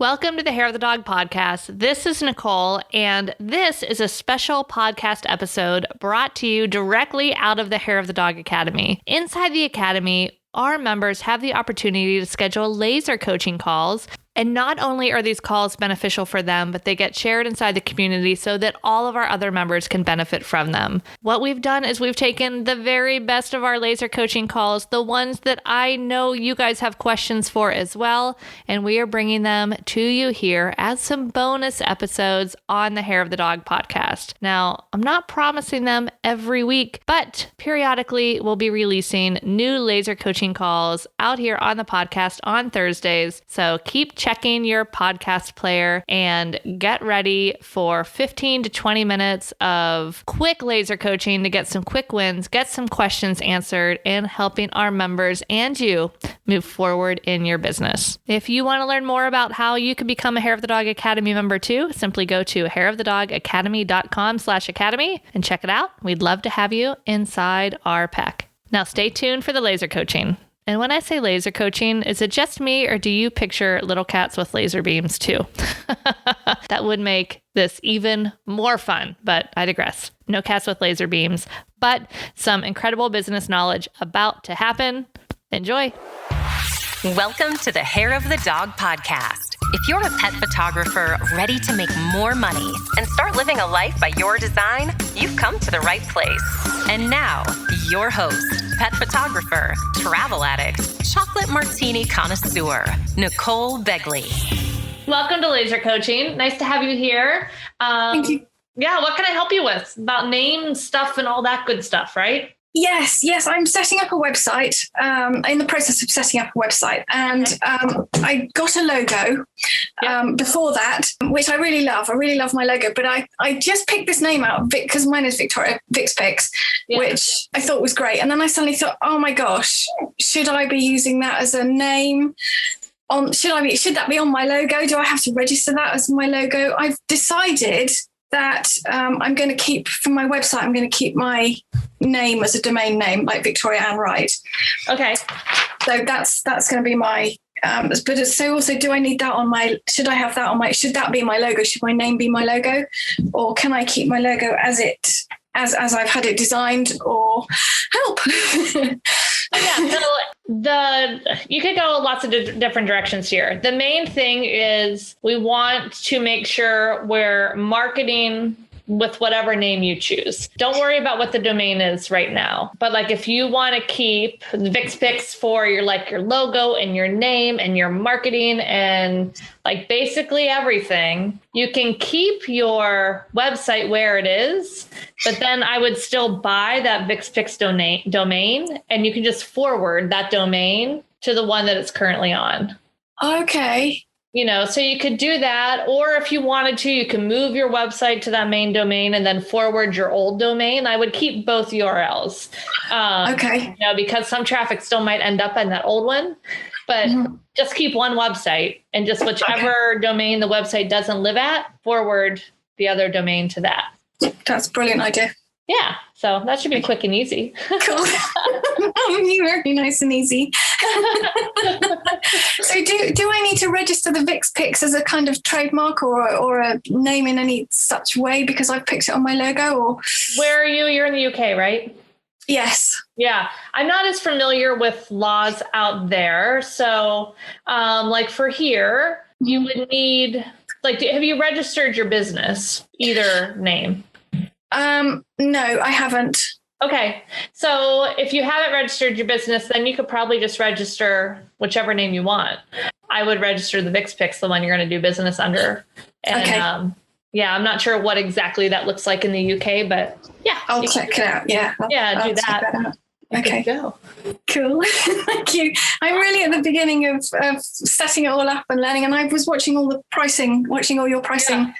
Welcome to the Hair of the Dog podcast. This is Nicole, and this is a special podcast episode brought to you directly out of the Hair of the Dog Academy. Inside the Academy, our members have the opportunity to schedule laser coaching calls. And not only are these calls beneficial for them, but they get shared inside the community so that all of our other members can benefit from them. What we've done is we've taken the very best of our laser coaching calls, the ones that I know you guys have questions for as well, and we are bringing them to you here as some bonus episodes on the Hair of the Dog podcast. Now, I'm not promising them every week, but periodically we'll be releasing new laser coaching calls out here on the podcast on Thursdays. So keep checking your podcast player and get ready for 15 to 20 minutes of quick laser coaching to get some quick wins, get some questions answered, and helping our members and you move forward in your business. If you want to learn more about how you can become a Hair of the Dog Academy member too, simply go to hairofthedogacademy.com/academy and check it out. We'd love to have you inside our pack. Now stay tuned for the laser coaching. And when I say laser coaching, is it just me or do you picture little cats with laser beams too? That would make this even more fun, but I digress. No cats with laser beams, but some incredible business knowledge about to happen. Enjoy. Welcome to the Hair of the Dog podcast. If you're a pet photographer ready to make more money and start living a life by your design, you've come to the right place. And now, your host, pet photographer, travel addict, chocolate martini connoisseur, Nicole Begley. Welcome to Laser Coaching. Nice to have you here. Thank you. Yeah, what can I help you with? About name stuff and all that good stuff, right? Yes. I'm setting up a website, in the process of setting up a website. And I got a logo before that, which I really love. I really love my logo. But I just picked this name out because mine is Victoria VixPix, which I thought was great. And then I suddenly thought, oh my gosh, should I be using that as a name? Should that be on my logo? Do I have to register that as my logo? I've decided that I'm going to keep, for my website, I'm going to keep my name as a domain name, like Victoria Ann Wright. Okay. So that's going to be my, but so also, do I need that on should I have that on should that be my logo? Should my name be my logo? Or can I keep my logo as I've had it designed, or help? Yeah, so you could go lots of different directions here. The main thing is we want to make sure we're marketing with whatever name you choose. Don't worry about what the domain is right now. But like if you want to keep VixPix for your logo and your name and your marketing and like basically everything, you can keep your website where it is, but then I would still buy that VixPix domain and you can just forward that domain to the one that it's currently on. Okay. So you could do that, or if you wanted to, you can move your website to that main domain and then forward your old domain. I would keep both URLs. Okay. Because some traffic still might end up in that old one, but just keep one website and just whichever domain the website doesn't live at, forward the other domain to that. That's a brilliant idea. Yeah. So that should be quick and easy. Cool. Very nice and easy. So do I need to register the VixPix as a kind of trademark or a name in any such way because I've picked it on my logo? Or where are you? You're in the UK, right? Yes. Yeah. I'm not as familiar with laws out there. So like for here, you would need, have you registered your business, either name? No, I haven't. Okay. So if you haven't registered your business, then you could probably just register whichever name you want. I would register the VixPix, the one you're going to do business under. And, okay. I'm not sure what exactly that looks like in the UK, but yeah. I'll check it out. Yeah. I'll do that. Okay. Go. Cool. Thank you. I'm really at the beginning of setting it all up and learning. And I was watching all your pricing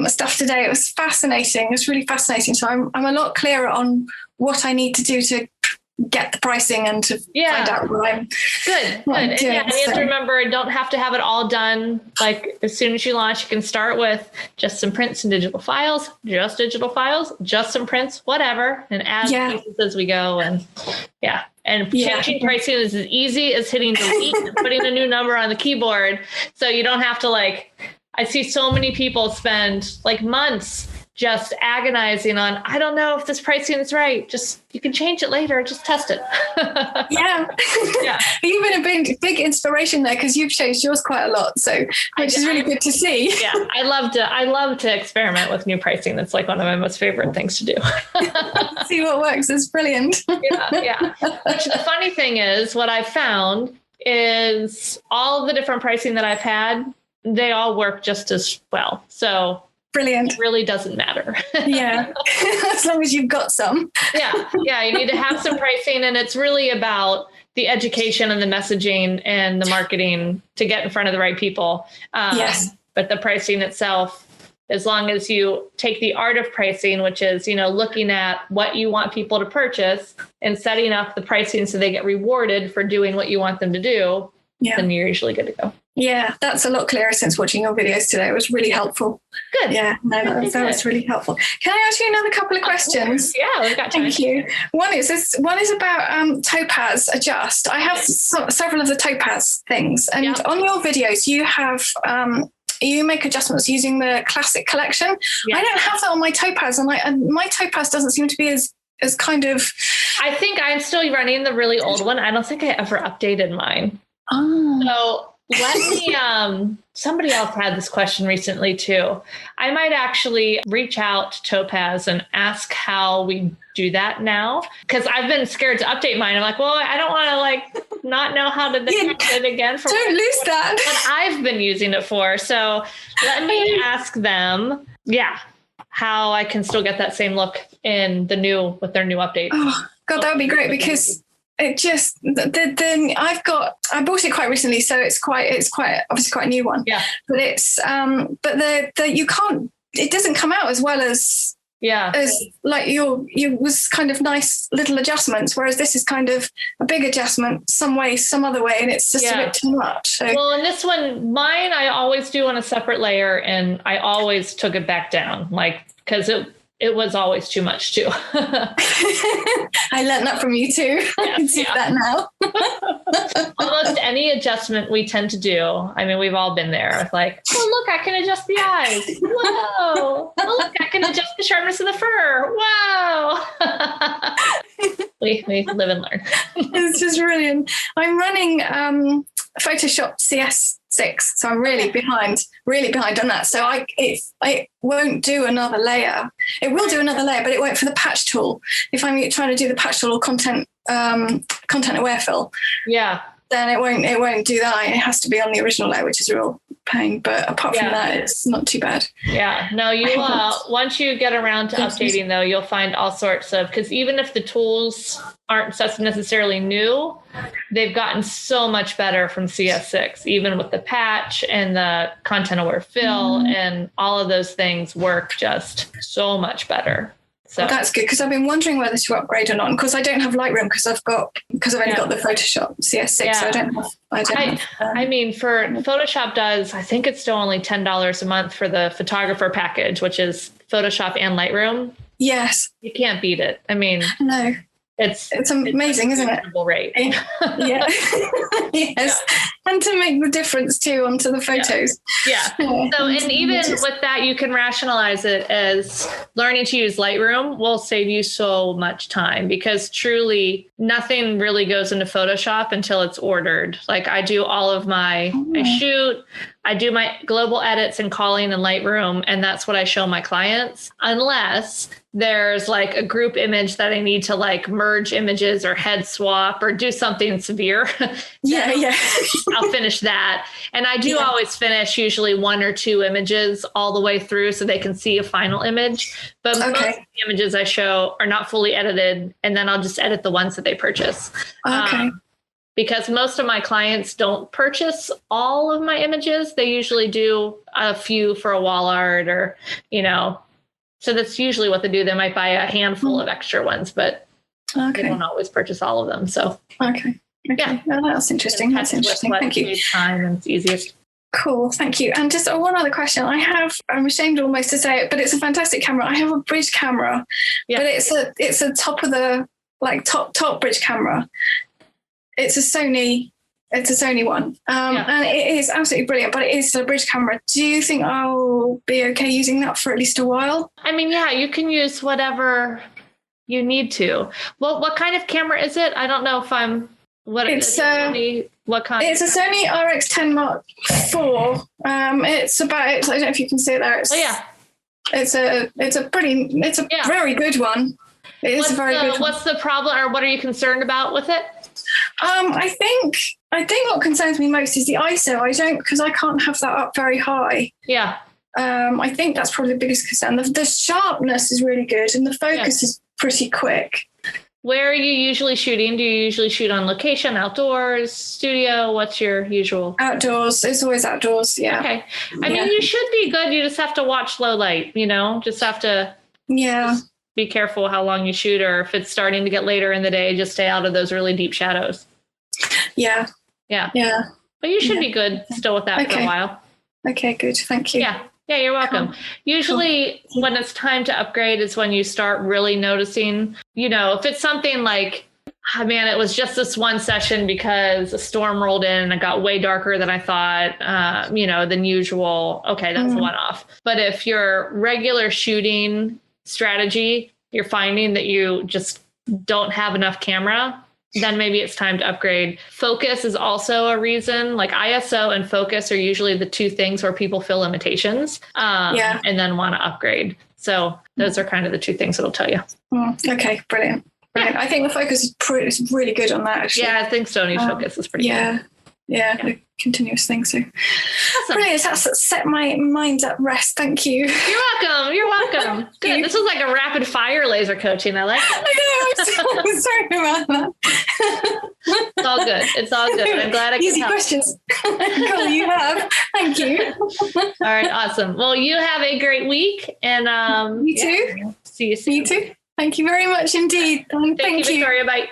stuff today. It was fascinating. It was really fascinating. So I'm a lot clearer on what I need to do to get the pricing and to find out what I'm good. doing, And you have to remember, don't have to have it all done. Like as soon as you launch, you can start with just some prints and digital files, just some prints, whatever, and add pieces as we go. And changing pricing is as easy as hitting delete and putting a new number on the keyboard. So you don't have to I see so many people spend months just agonizing on, I don't know if this pricing is right. Just, you can change it later. Just test it. Yeah. You've been a big inspiration there because you've changed yours quite a lot. So, which is really good to see. Yeah. I love to experiment with new pricing. That's one of my most favorite things to do. See what works. It's brilliant. Yeah. Which the funny thing is, what I've found is all of the different pricing that I've had, they all work just as well. So brilliant. It really doesn't matter. Yeah. As long as you've got some. Yeah. You need to have some pricing, and it's really about the education and the messaging and the marketing to get in front of the right people. Yes. But the pricing itself, as long as you take the art of pricing, which is, looking at what you want people to purchase and setting up the pricing so they get rewarded for doing what you want them to do, then you're usually good to go. Yeah, that's a lot clearer since watching your videos today. It was really helpful. Good. Yeah, that was really helpful. Can I ask you another couple of questions? Yeah, we've got time. Thank you. One is about Topaz Adjust. I have several of the Topaz things, and on your videos you have you make adjustments using the Classic collection. Yeah. I don't have that on my Topaz, and my Topaz doesn't seem to be as kind of. I think I'm still running the really old one. I don't think I ever updated mine. Oh. So let me, somebody else had this question recently too. I might actually reach out to Topaz and ask how we do that now. Cause I've been scared to update mine. I'm like, well, I don't want to not know how to do it again. Don't lose that. What I've been using it for. So let me ask them. Yeah. How I can still get that same look with their new update. Oh God, that would be great because it just I bought it quite recently, so it's quite obviously quite a new one. Yeah. But it's it doesn't come out as well as you was kind of nice little adjustments, whereas this is kind of a big adjustment some way, some other way, and it's just a bit too much. So. Well, in this one, mine I always do on a separate layer, and I always took it back down, because it was always too much too. I learned that from you too. I can see that now. Almost any adjustment we tend to do. I mean, we've all been there with oh, look, I can adjust the eyes. Whoa. Oh, look, I can adjust the sharpness of the fur. Wow. we live and learn. It's just brilliant. I'm running Photoshop CS6, so I'm really behind on that. So I won't do another layer. It will do another layer, but it won't for the patch tool. If I'm trying to do the patch tool or content aware fill, then it won't do that. It has to be on the original layer, which is a real pain. But apart from that, it's not too bad. Yeah. No, you once you get around to updating though, you'll find all sorts of, because even if the tools aren't necessarily new, they've gotten so much better from CS6, even with the patch and the content aware fill and all of those things work just so much better. So that's good, because I've been wondering whether to upgrade or not, because I don't have Lightroom because I've only got the Photoshop CS6, so I don't have. I mean, for Photoshop does, I think it's still only $10 a month for the photographer package, which is Photoshop and Lightroom. Yes, you can't beat it. I mean, no. It's amazing, isn't it? Rate. Yeah. Yes. And to make the difference too onto the photos. Yeah. So, and even with that, you can rationalize it as learning to use Lightroom will save you so much time, because truly nothing really goes into Photoshop until it's ordered. I do all of I shoot, I do my global edits and calling in Lightroom, and that's what I show my clients, unless there's a group image that I need to merge images or head swap or do something severe. I'll finish that. And I do always finish usually one or two images all the way through so they can see a final image. But most of the images I show are not fully edited, and then I'll just edit the ones that they purchase. Okay. Because most of my clients don't purchase all of my images. They usually do a few for a wall art or, so that's usually what they do. They might buy a handful of extra ones, but Okay. You don't always purchase all of them. So Okay. yeah, no, that's interesting. That's interesting. Thank you. Time and it's easiest. Cool, thank you. And just one other question. I'm ashamed almost to say it, but it's a fantastic camera. I have a bridge camera, but it's a top of the top bridge camera. It's a Sony one, and it is absolutely brilliant. But it is a bridge camera. Do you think I'll be okay using that for at least a while? I mean, yeah, you can use whatever you need to. Well, what kind of camera is it? I don't know if I'm. What kind? It's a Sony RX10 Mark IV. It's about. I don't know if you can see it there. It's a very good one. It is a very good one. What's the problem, or what are you concerned about with it? I think what concerns me most is the ISO. Because I can't have that up very high. Yeah. I think that's probably the biggest concern. The sharpness is really good, and the focus is pretty quick. Where are you usually shooting? Do you usually shoot on location, outdoors, studio? What's your usual? Outdoors. It's always outdoors. Yeah. Okay. I mean, you should be good. You just have to watch low light, just have to be careful how long you shoot, or if it's starting to get later in the day, just stay out of those really deep shadows. Yeah. Yeah. Yeah. But you should be good still with that for a while. Okay, good. Thank you. Yeah. Yeah, you're welcome. Cool. Usually when it's time to upgrade is when you start really noticing, if it's something like, it was just this one session because a storm rolled in and it got way darker than I thought, than usual. Okay, that's a one-off. But if your regular shooting strategy, you're finding that you just don't have enough camera, then maybe it's time to upgrade. Focus is also a reason. Like ISO and focus are usually the two things where people feel limitations and then want to upgrade. So those are kind of the two things that'll tell you. Okay, brilliant. I think the focus is really good on that, actually. Yeah, I think Sony's focus is pretty good. Yeah, the continuous thing. So brilliant. That's set my mind at rest. Thank you. You're welcome. Good. This was like a rapid fire laser coaching. I like it. I know. I'm sorry about that. It's all good. I'm glad I could Easy help. Questions. Cool, you have. Thank you. All right. Awesome. Well, you have a great week, and you too. See you soon. You too. Thank you very much indeed. Thank you, Victoria. Bye.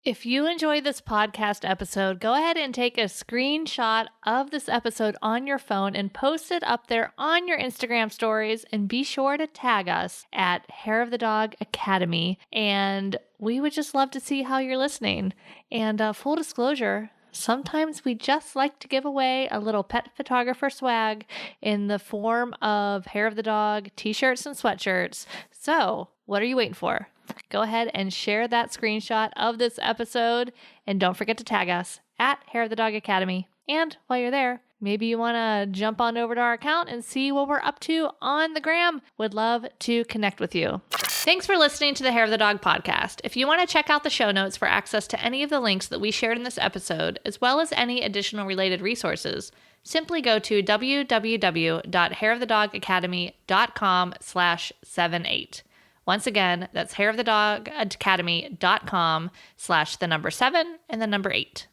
If you enjoyed this podcast episode, go ahead and take a screenshot of this episode on your phone and post it up there on your Instagram stories, and be sure to tag us at Hair of the Dog Academy. And we would just love to see how you're listening. And full disclosure, sometimes we just like to give away a little pet photographer swag in the form of Hair of the Dog t-shirts and sweatshirts. So what are you waiting for? Go ahead and share that screenshot of this episode, and don't forget to tag us at Hair of the Dog Academy. And while you're there, maybe you want to jump on over to our account and see what we're up to on the gram. Would love to connect with you. Thanks for listening to the Hair of the Dog podcast. If you want to check out the show notes for access to any of the links that we shared in this episode, as well as any additional related resources, simply go to www.hairofthedogacademy.com/78. Once again, that's hairofthedogacademy.com/7 and the number 8.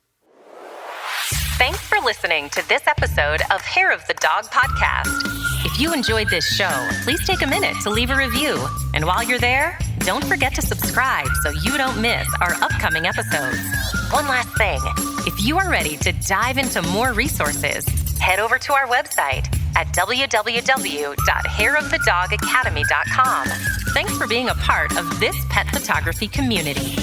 Thanks for listening to this episode of Hair of the Dog podcast. If you enjoyed this show, please take a minute to leave a review. And while you're there, don't forget to subscribe so you don't miss our upcoming episodes. One last thing, if you are ready to dive into more resources, head over to our website at www.hairofthedogacademy.com. Thanks for being a part of this pet photography community.